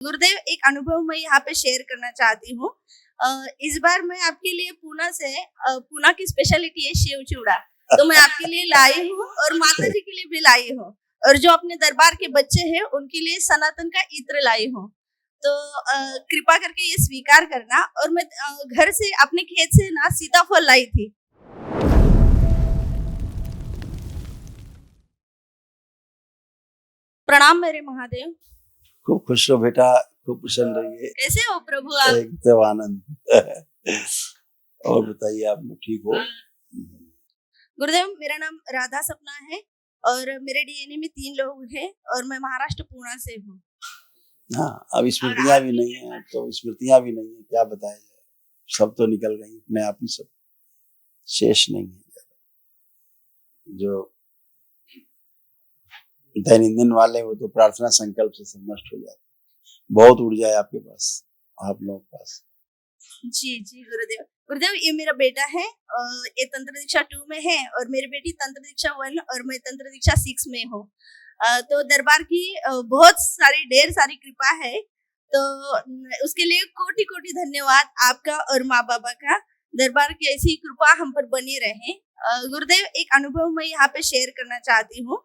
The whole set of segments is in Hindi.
गुरुदेव, एक अनुभव मैं यहाँ पे शेयर करना चाहती हूँ। इस बार मैं आपके लिए पूना की स्पेशलिटी है सेव चिवड़ा। तो मैं आपके लिए लाई हूँ और माता जी के लिए भी लाई हूँ। और जो अपने दरबार के बच्चे हैं उनके लिए सनातन का इत्र लाई हूँ। तो कृपा करके ये स्वीकार करना। और मैं घर से अपने खेत से ना सीताफल लाई थी। प्रणाम मेरे महादेव। खूब खुश रहो बेटा, खूब प्रसन्न रहिए। कैसे हो प्रभु आप? एकदम आनंद। और बताइए, आप लोग ठीक हो? गुरुदेव, मेरा नाम राधा सपना है और मेरे डीएनए में 3 लोग हैं और मैं महाराष्ट्र पुणे से हूँ। हाँ, अब स्मृतियाँ भी नहीं है, तो स्मृतियाँ भी नहीं है, क्या बताया जाए। सब तो निकल गई अपने आप ही, सब शेष नहीं है। जो दैनंदिन वाले वो तो प्रार्थना संकल्प से सब नष्ट हो जाते। बहुत ऊर्जा है आपके पास, आप लोगों के पास। जी जी गुरुदेव। गुरुदेव, ये मेरा बेटा है, ये तंत्र दीक्षा 2 में है और मेरी बेटी तंत्र दीक्षा 1 और मैं तंत्र दीक्षा 6 में हूँ। तो दरबार की बहुत सारी ढेर सारी कृपा है। तो उसके लिए कोटि कोटि धन्यवाद आपका और माँ बाबा का। दरबार की ऐसी कृपा हम पर बनी रहे। गुरुदेव, एक अनुभव मैं यहाँ पे शेयर करना चाहती हूँ।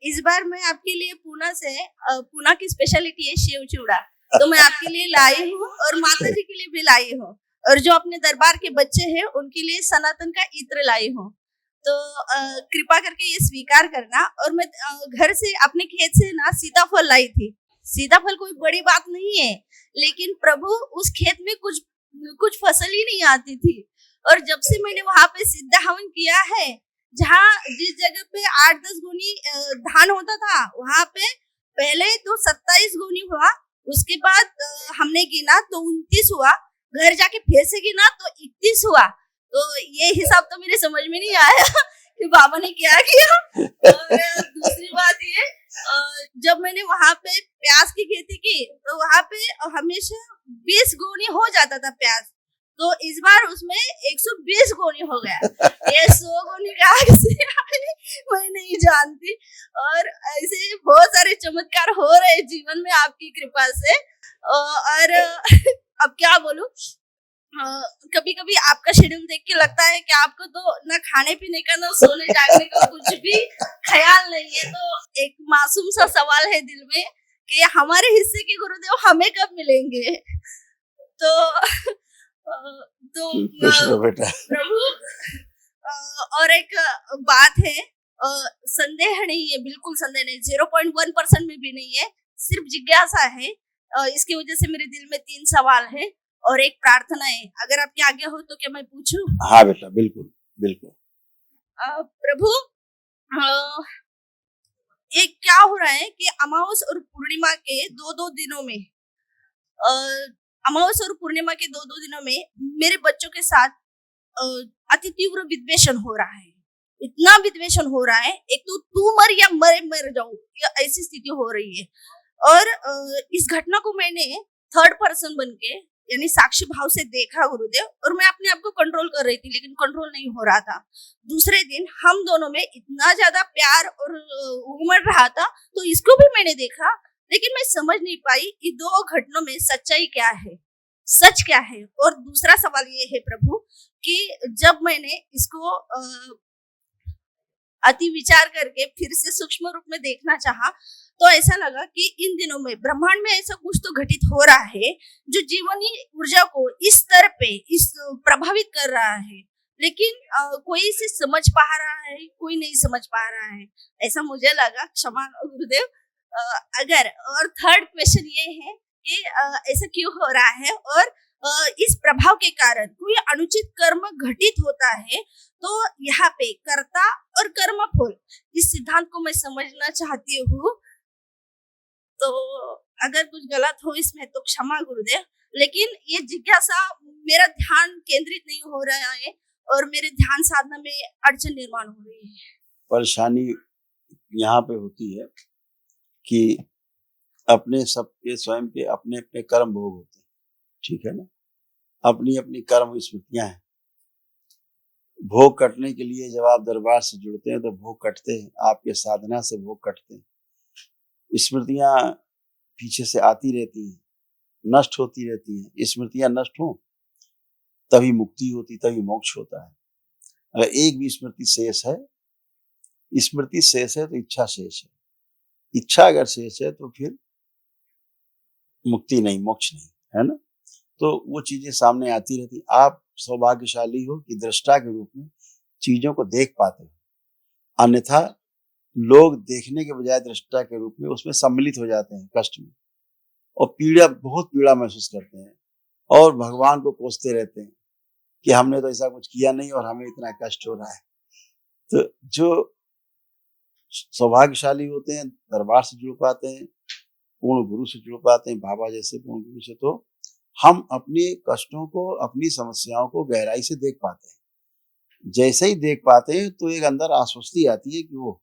इस बार मैं आपके लिए पूना की स्पेशलिटी है सेव चिवड़ा। तो मैं आपके लिए लाई हूँ और माता जी के लिए भी लाई हूँ। और जो अपने दरबार के बच्चे हैं उनके लिए सनातन का इत्र लाई हूँ। तो कृपा करके ये स्वीकार करना। और मैं घर से अपने खेत से ना सीताफल लाई थी। सीताफल कोई बड़ी बात नहीं है, लेकिन प्रभु उस खेत में कुछ फसल ही नहीं आती थी। और जब से मैंने वहां पे सिद्ध हवन किया है, जहाँ जिस जगह पे 8-10 गुनी धान होता था, वहां पे पहले तो 27 गुनी हुआ। उसके बाद हमने गिना तो 29 हुआ। घर जाके फिर से गिना तो 31 हुआ। तो ये हिसाब तो मेरे समझ में नहीं आया कि बाबा ने क्या किया। और दूसरी बात ये, जब मैंने वहां पे प्याज की खेती की तो वहां पे हमेशा 20 गोनी हो जाता था प्याज। तो इस बार उसमें 120 गोनी हो गया। ये 100 गोनी कहाँ से आई मैं नहीं जानती। और ऐसे बहुत सारे चमत्कार हो रहे जीवन में आपकी कृपा से। और अब क्या बोलूं, कभी कभी आपका शेड्यूल देख के लगता है कि आपको तो ना खाने पीने का ना सोने जागने का कुछ भी ख्याल नहीं है। तो एक मासूम सा सवाल है दिल में कि हमारे हिस्से के गुरुदेव हमें कब मिलेंगे। तो बेटा प्रभु, और एक बात है, संदेह नहीं है, बिल्कुल संदेह नहीं, 0.1% में भी नहीं है, सिर्फ जिज्ञासा है। इसकी वजह से मेरे दिल में 3 सवाल है और एक प्रार्थना है। अगर आपकी आज्ञा हो तो क्या मैं पूछूं? हाँ बेटा, बिल्कुल बिल्कुल। प्रभु, ये क्या हो रहा है कि अमावस और पूर्णिमा के 2-2 दिनों में, अमावस और पूर्णिमा के 2-2 दिनों में मेरे बच्चों के साथ अति तीव्र विद्वेषण हो रहा है। इतना विद्वेषण हो रहा है, एक तो तू मर या मर जाऊं, ऐसी स्थिति हो रही है। और इस घटना को मैंने थर्ड पर्सन बन के यानी साक्षी भाव से देखा गुरुदेव। और मैं अपने आप को कंट्रोल कर रही थी, लेकिन कंट्रोल नहीं हो रहा था। दूसरे दिन हम दोनों में इतना ज्यादा प्यार और उमड़ रहा था, तो इसको भी मैंने देखा। लेकिन मैं समझ नहीं पाई कि 2 घटनाओं में सच्चाई क्या है, सच क्या है। और दूसरा सवाल ये है प्रभु कि जब मैंने इसको अति विचार करके फिर से सूक्ष्म रूप में देखना चाहा, तो ऐसा लगा कि इन दिनों में ब्रह्मांड में ऐसा कुछ तो घटित हो रहा है जो जीवनी ऊर्जा को इस स्तर पे प्रभावित कर रहा है। लेकिन कोई इसे समझ पा रहा है, कोई नहीं समझ पा रहा है, ऐसा मुझे लगा। क्षमा गुरुदेव। अगर और थर्ड क्वेश्चन ये है कि ऐसा क्यों हो रहा है और इस प्रभाव के कारण कोई अनुचित कर्म घटित होता है, तो यहाँ पे कर्ता और कर्म फल, इस सिद्धांत को मैं समझना चाहती हूँ। तो अगर कुछ गलत हो इसमें तो क्षमा गुरुदेव। लेकिन ये जिज्ञासा, मेरा ध्यान केंद्रित नहीं हो रहा है और मेरे ध्यान साधना में अड़चन निर्माण हो रही है। परेशानी यहाँ पे होती है कि अपने सबके स्वयं के अपने अपने कर्म भोग होते हैं, ठीक है ना। अपनी अपनी कर्म स्मृतियां हैं। भोग कटने के लिए जब आप दरबार से जुड़ते हैं तो भोग कटते हैं, आपके साधना से भोग कटते हैं। स्मृतियां पीछे से आती रहती हैं, नष्ट होती रहती हैं। स्मृतियां नष्ट हों तभी मुक्ति होती, तभी मोक्ष होता है। अगर एक भी स्मृति शेष है, स्मृति शेष है तो इच्छा शेष है। इच्छा अगर शेष है तो फिर मुक्ति नहीं, मोक्ष नहीं, है ना। तो वो चीजें सामने आती रहती। आप सौभाग्यशाली हो कि दृष्टा के रूप में चीजों को देख पाते हो, अन्यथा लोग देखने के बजाय दृष्टा के रूप में उसमें सम्मिलित हो जाते हैं कष्ट में, और पीड़ा, बहुत पीड़ा महसूस करते हैं, और भगवान को कोसते रहते हैं कि हमने तो ऐसा कुछ किया नहीं और हमें इतना कष्ट हो रहा है। तो जो सौभाग्यशाली होते हैं, दरबार से जुड़ पाते हैं, पूर्ण गुरु से जुड़ पाते हैं, बाबा जैसे पूर्ण गुरु से, तो हम अपने कष्टों को, अपनी समस्याओं को गहराई से देख पाते हैं। जैसे ही देख पाते हैं तो एक अंदर आश्वस्ति आती है कि वो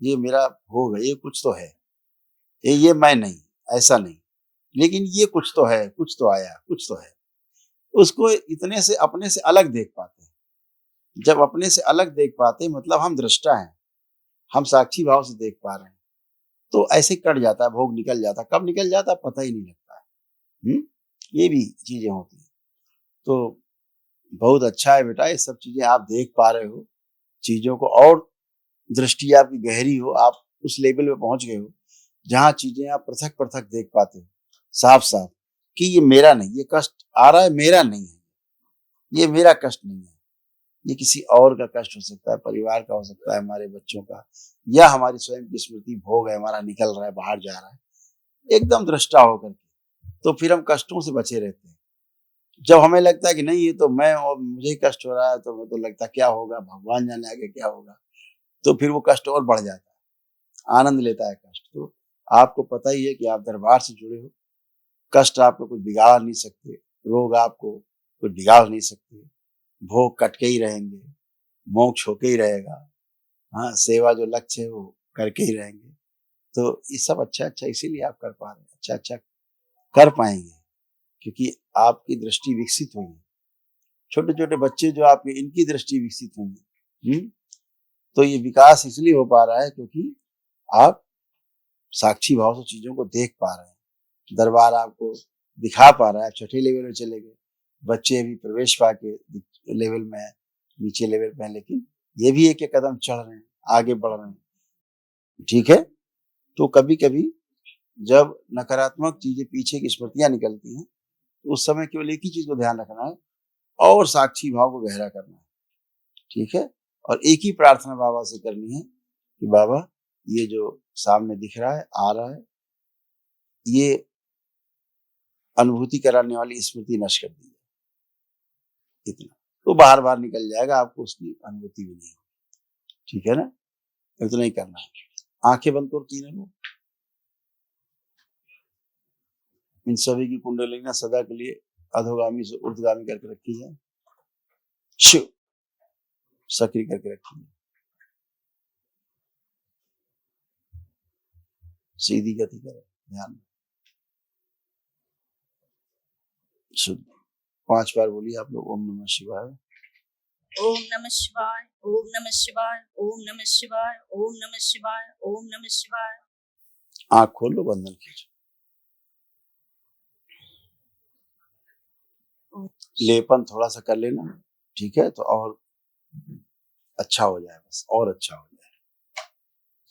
ये मेरा हो गया, ये कुछ तो है, ये मैं नहीं, ऐसा नहीं, लेकिन ये कुछ तो है, कुछ तो आया, कुछ तो है। उसको इतने से अपने से अलग देख पाते हैं। जब अपने से अलग देख पाते हैं मतलब हम दृष्टा हैं, हम साक्षी भाव से देख पा रहे हैं, तो ऐसे कट जाता है, भोग निकल जाता है। कब निकल जाता है पता ही नहीं लगता है। ये भी चीजें होती हैं। तो बहुत अच्छा है बेटा, ये सब चीजें आप देख पा रहे हो, चीजों को, और दृष्टि आपकी गहरी हो, आप उस लेवल पे पहुंच गए हो जहां चीजें आप पृथक पृथक देख पाते हो, साफ साफ, कि ये मेरा नहीं, ये कष्ट आ रहा है मेरा नहीं है, ये मेरा कष्ट नहीं है, ये किसी और का कष्ट हो सकता है, परिवार का हो सकता है, हमारे बच्चों का, या हमारी स्वयं की स्मृति भोग है, हमारा निकल रहा है, बाहर जा रहा है, एकदम दृष्टा होकर के। तो फिर हम कष्टों से बचे रहते हैं। जब हमें लगता है कि नहीं ये तो मैं, और मुझे ही कष्ट हो रहा है, तो मैं तो लगता क्या होगा, भगवान जाने आगे क्या होगा, तो फिर वो कष्ट और बढ़ जाता है, आनंद लेता है कष्ट। तो आपको पता ही है कि आप दरबार से जुड़े हो, कष्ट आपको कुछ बिगाड़ नहीं सकते, रोग आपको कुछ बिगाड़ नहीं सकते, भोग कटके ही रहेंगे, मोक्ष होके ही रहेगा, हाँ, सेवा जो लक्ष्य है वो करके ही रहेंगे। तो ये सब अच्छा अच्छा इसीलिए आप कर पा रहे हैं, अच्छा अच्छा कर पाएंगे, क्योंकि आपकी दृष्टि विकसित हुई है। छोटे छोटे बच्चे जो आपके, इनकी दृष्टि विकसित हुई है। तो ये विकास इसलिए हो पा रहा है क्योंकि आप साक्षी भाव से चीजों को देख पा रहे हैं, दरबार आपको दिखा पा रहा है। छठे लेवल में चले गए, बच्चे अभी प्रवेश पाके लेवल में है, नीचे लेवल पे है, लेकिन ये भी एक एक कदम चढ़ रहे हैं, आगे बढ़ रहे हैं, ठीक है। तो कभी कभी जब नकारात्मक चीजें, पीछे की स्मृतियां निकलती हैं, तो उस समय केवल एक ही चीज को ध्यान रखना है, और साक्षी भाव को गहरा करना है, ठीक है। और एक ही प्रार्थना बाबा से करनी है कि बाबा ये जो सामने दिख रहा है, आ रहा है, ये अनुभूति कराने वाली स्मृति नष्ट कर दी है, इतना तो बाहर बाहर निकल जाएगा, आपको उसकी अनुभूति भी नहीं होगी, ठीक है ना। इतना ही करना है। आंखें बंद करो तीनों लोग, इन सभी की कुंडलियां सदा के लिए अधोगामी से ऊर्ध्वगामी करके रखी जाए, शिव सक्रिय करके रखी जाए, सीधी गति करें, ध्यान शुद्ध। 5 बार बोलिए आप लोग, ओम नमः शिवाय, ओम नमः शिवाय, ओम नमः शिवाय, ओम नमः शिवाय, ओम नमः शिवाय, ओम नमः शिवाय। आंख खोल लो, बंधन खींचो, लेपन थोड़ा सा कर लेना, ठीक है, तो और अच्छा हो जाए, बस और अच्छा हो जाए।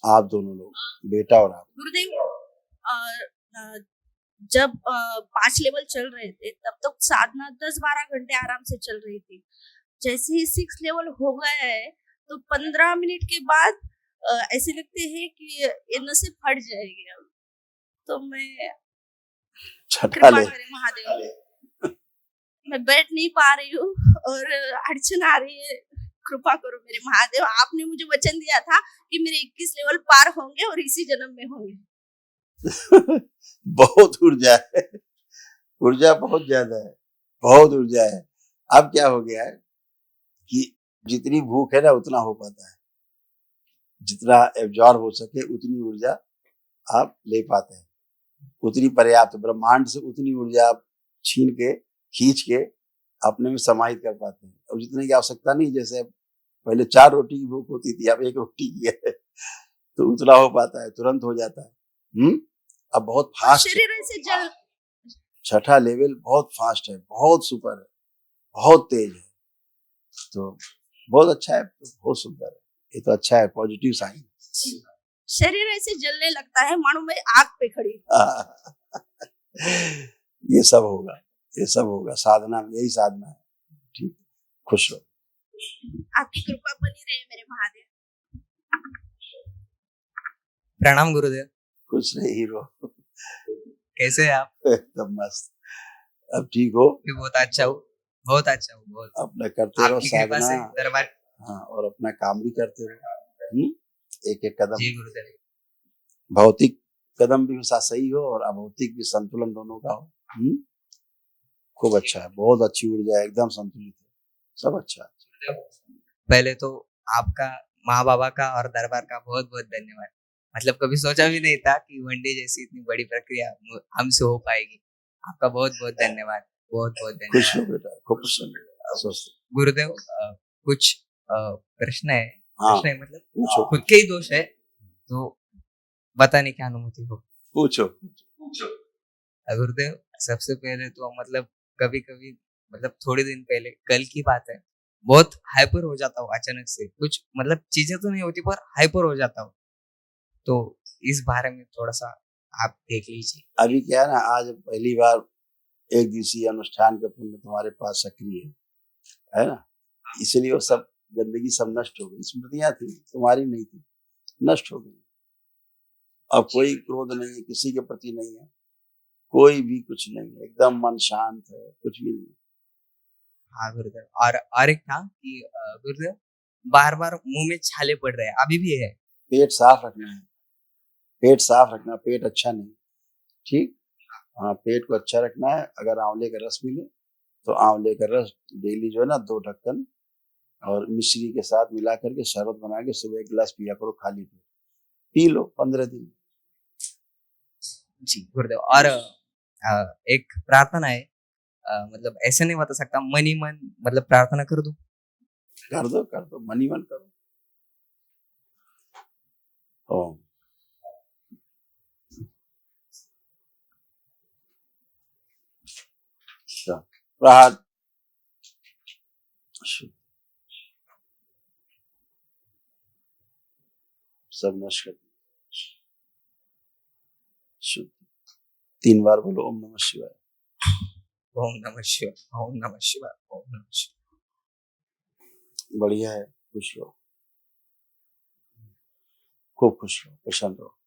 आप दोनों लोग, बेटा और आप। गुरुदेव, जब 5 लेवल चल रहे थे तब तक साधना 10-12 घंटे आराम से चल रही थी। जैसे ही 6 लेवल हो गया है तो 15 मिनट के बाद ऐसे लगते हैं कि ये नसें फट जाएगी अब। तो मैं छठा ले, करें महादेव, मैं बैठ नहीं पा रही हूँ और अड़चन आ रही है, कृपा करो मेरे महादेव। आपने मुझे वचन दिया था कि मेरे 21 लेवल पार होंगे और इसी जन्म में होंगे। बहुत ऊर्जा है, ऊर्जा बहुत ज्यादा है, बहुत ऊर्जा है। अब क्या हो गया है कि जितनी भूख है ना उतना हो पाता है, जितना एब्जॉर्ब हो सके उतनी ऊर्जा आप ले पाते हैं, उतनी पर्याप्त, ब्रह्मांड से उतनी ऊर्जा आप छीन के, खींच के अपने में समाहित कर पाते हैं। और जितने की आवश्यकता नहीं, जैसे पहले 4 रोटी की भूख होती थी, अब 1 रोटी की है, तो उतना हो पाता है, तुरंत हो जाता है। अब बहुत फास्ट है, शरीर ऐसे जल छठा लेवल बहुत फास्ट है, बहुत सुपर है, बहुत तेज है, तो बहुत अच्छा है, बहुत सुंदर है, ये तो अच्छा है, पॉजिटिव साइन। शरीर ऐसे जलने लगता है मानो मैं आग पे खड़ी ये सब होगा, ये सब होगा, साधना में यही साधना है। ठीक, खुश रहो। आपकी कृपा बनी रहे मेरे महादेव। प्रणाम गुरुदेव। खुश रहे हीरो। कैसे हैं आप? एकदम मस्त। अब ठीक हो? मैं बहुत अच्छा हूँ, बहुत अच्छा हूँ, बहुत। अपना करते रहो आपकी कृपा साधना, से दरबार। हाँ, और अपना काम भी करते रहो, एक एक कदम। जी गुरुदेव। भौतिक कदम भी सही हो और अभौतिक भी संतुलन दोनों का हो। खूब अच्छा है, बहुत अच्छी ऊर्जा है, एकदम संतुलित है, सब अच्छा है। पहले तो आपका, माँ बाबा का और दरबार का बहुत बहुत धन्यवाद। मतलब कभी सोचा भी नहीं था कि वनडे जैसी इतनी बड़ी प्रक्रिया हमसे हो पाएगी। आपका बहुत बहुत धन्यवाद, बहुत बहुत खुश धन्यवाद हो बेटा, खूब प्रसन्न, स्वस्थ। गुरुदेव। कुछ प्रश्न है, हाँ, प्रश्न है मतलब पूछो खुद के ही दोष है तो बताने की अनुमति हो। पूछो। गुरुदेव, सबसे पहले तो मतलब कभी कभी, मतलब थोड़े दिन पहले, कल की बात है, बहुत हाइपर हो जाता हूँ अचानक से। कुछ मतलब चीजें तो नहीं होती पर हाइपर हो जाता हूँ, तो इस बारे में थोड़ा सा आप देख लीजिए। अभी क्या है ना, आज पहली बार एक दिवसीय अनुष्ठान का पुण्य तुम्हारे पास सक्रिय है ना, इसलिए वो सब गंदगी सब नष्ट हो गई, स्मृतियां थी तुम्हारी नहीं थी, नष्ट हो गई। अब कोई क्रोध नहीं है, किसी के प्रति नहीं है, कोई भी कुछ नहीं है, एकदम मन शांत है, कुछ भी नहीं। हाँ गुरुदेव। और एक था कि गुरुदेव, बार बार मुंह में छाले पड़ रहे हैं, अभी भी है। पेट साफ रखना है, पेट साफ रखना, पेट अच्छा नहीं, ठीक, हाँ, पेट को अच्छा रखना है। अगर आंवले का रस मिले तो आंवले का रस डेली जो है ना 2 ढक्कन और मिश्री के साथ मिला करके शरबत बना के सुबह 1 गिलास पिया करो, खाली पेट पी लो 15 दिन। जी गुरुदेव। और एक प्रार्थना है, मतलब ऐसे नहीं बता सकता, मन ही मन मतलब प्रार्थना कर दूं? कर दो, मन ही मन करो। ओम प्रहार सब नष्ट कर शुद्ध। 3 बार बोलो ओम नमः शिवाय। ओम नमः शिवाय, ओम नमः शिवाय, ओम नमः शिवाय। बढ़िया है, खुश रहो, खूब खुश रहो, प्रसन्न रहो,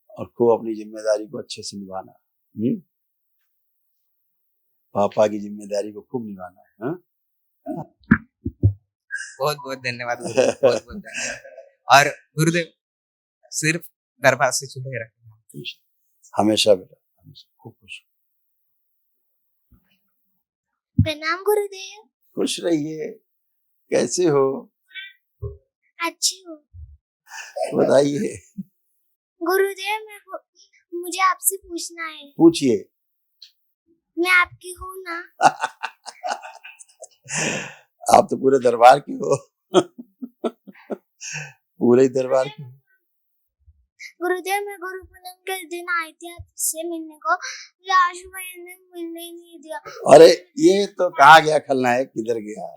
और खूब अपनी जिम्मेदारी को अच्छे से निभाना। पापा की जिम्मेदारी को खूब निभाना है। बहुत बहुत धन्यवाद गुरुदेव, बहुत बहुत धन्यवाद। और गुरुदेव, सिर्फ दरबार से जुड़े रखें हमेशा बेटा, हमेशा खूब खुश। प्रणाम गुरुदेव। खुश रहिए। कैसे हो? अच्छी हूँ बताइए। गुरुदेव। मुझे आपसे पूछना है। पूछिए। मैं आपकी हूँ ना? आप तो पूरे दरबार की हो। पूरे ही दरबार की। गुरुदेव, मैं गुरु पूनम के दिन आई थी आपसे मिलने को, मुझे आज मैंने मिलने ही नहीं दिया। अरे ये तो कहाँ गया खलनायक, किधर गया?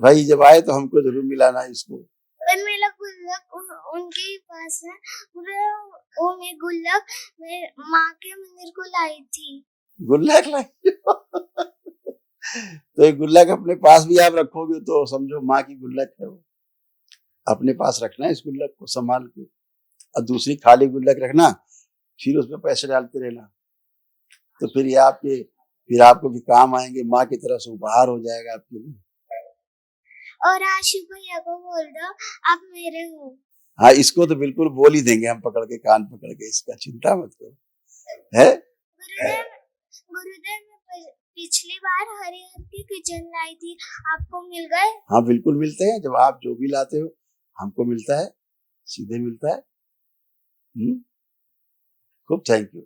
भाई जब आए तो हमको जरूर मिलाना इसको। पर मेरा गुल्लक उनके ही पास है। वो मैं गुल्लक मैं माँ के मंदिर को लाई थी। गुल्लक लाई? तो ये गुल्लक अपने पास भी आप रखोगे तो समझो माँ की गुल्लक है वो। अपने पास रखना है इस गुल्लक को संभाल के, और दूसरी खाली गुल्लक रखना, फिर उसमें पैसे डालते रहना, तो फिर आपको भी काम आएंगे, माँ की तरफ से उपहार हो जाएगा आपके लिए। और आशिफ भैया को बोल दो आप मेरे हो। हाँ, इसको तो बिल्कुल बोल ही देंगे हम, पकड़ के कान पकड़ के, इसका चिंता मत करो। है गुरुदेव, मैं पिछली बार हरिहर की किचन लाई थी, आपको मिल गए? हाँ बिल्कुल मिलते हैं, जब आप जो भी लाते हो हमको मिलता है, सीधे मिलता है। खूब थैंक यू,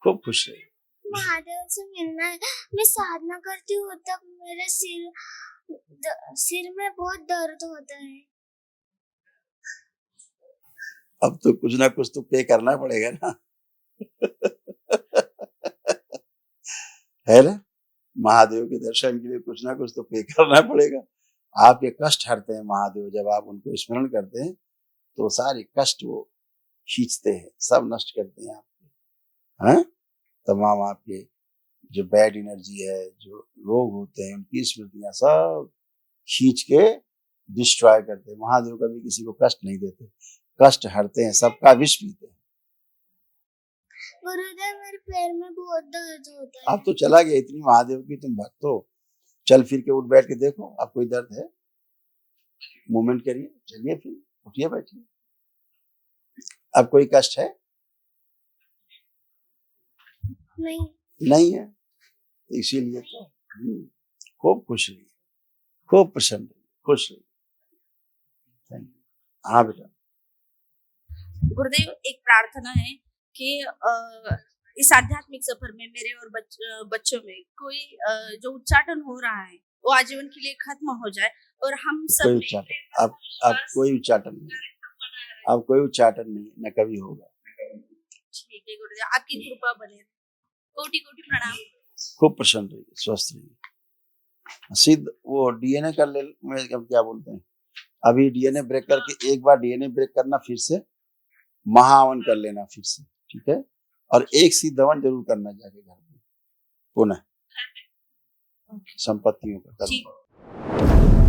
खूब खुश रहिए। महादेव से मिलना है। मैं साधना करती हूँ तब मेरे सिर में बहुत दर्द होता है। अब तो कुछ ना कुछ तो पे करना पड़ेगा ना। है ना, महादेव के दर्शन के लिए कुछ ना कुछ तो पे करना पड़ेगा। आपके कष्ट हरते हैं महादेव, जब आप उनको स्मरण करते हैं तो सारे कष्ट वो खींचते हैं, सब नष्ट करते हैं आपके। हैं, तमाम आपके जो बैड एनर्जी है, जो रोग होते हैं, उनकी स्मृतियां सब खींच के डिस्ट्रॉय करते हैं। महादेव कभी किसी को कष्ट नहीं देते, कष्ट हरते हैं, सबका विष पीते हैं। गुरुदेव मेरे पैर में बहुत दर्द होता है। अब तो चला गया, इतनी महादेव की तुम भक्त हो, चल फिर के उठ बैठ के देखो, अब कोई दर्द है, मूवमेंट करिए, चलिए फिर उठिए बैठिए। अब कोई कष्ट है? नहीं। नहीं है, तो इसीलिए तो खूब खुश रहिए, खूब प्रसन्न रहिए, खुश रहिए। Thank you. हाँ बेटा। गुरुदेव, एक प्रार्थना है कि इस आध्यात्मिक सफर में मेरे और बच्चों में कोई जो उच्चाटन हो रहा है वो आजीवन के लिए खत्म हो जाए और हम सब कोई में उच्चाटन, अब कोई उच्चाटन नहीं, अब कोई उच्चाटन नहीं, न कभी होगा। ठीक है गुरुदेव, आपकी कृपा बने रहे। कोटि कोटि प्रणाम। खूब प्रसन्न रहिए, स्वस्थ रहिए। सिद्ध वो डीएनए कर ले, मैं क्या बोलते हैं, अभी डीएनए ब्रेक करके, एक बार डीएनए ब्रेक करना, फिर से महावन कर लेना फिर से, ठीक है, और एक सिद्ध हवन जरूर करना जाके घर में पुनः, संपत्तियों का कर्म।